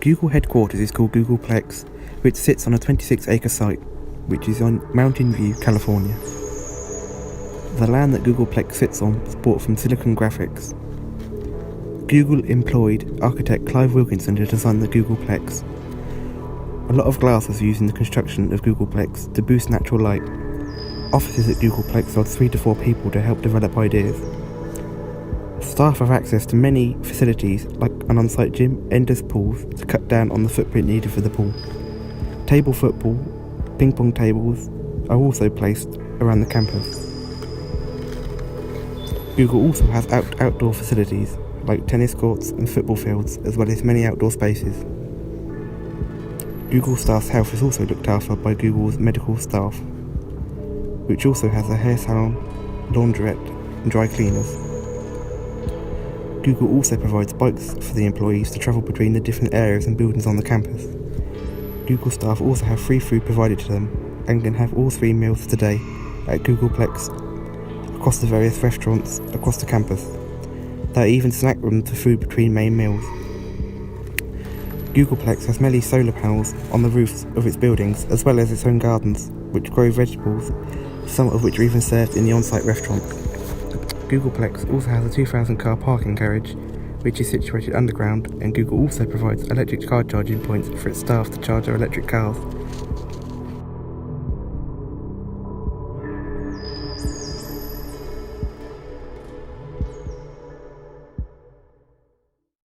Google headquarters is called Googolplex, which sits on a 26-acre site, which is on Mountain View, California. The land that Googolplex sits on was bought from Silicon Graphics. Google employed architect Clive Wilkinson to design the Googolplex. A lot of glass was used in the construction of Googolplex to boost natural light. Offices at Googolplex held 3 to 4 people to help develop ideas. Staff have access to many facilities like an on-site gym, endless pools to cut down on the footprint needed for the pool. Table football, ping pong tables are also placed around the campus. Google also has outdoor facilities like tennis courts and football fields, as well as many outdoor spaces. Google staff's health is also looked after by Google's medical staff, which also has a hair salon, laundrette and dry cleaners. Google also provides bikes for the employees to travel between the different areas and buildings on the campus. Google staff also have free food provided to them and can have all 3 meals of the day at Googolplex across the various restaurants across the campus. There are even snack rooms for food between main meals. Googolplex has many solar panels on the roofs of its buildings, as well as its own gardens, which grow vegetables, some of which are even served in the on-site restaurant. Googolplex also has a 2,000 car parking garage, which is situated underground, and Google also provides electric car charging points for its staff to charge their electric cars.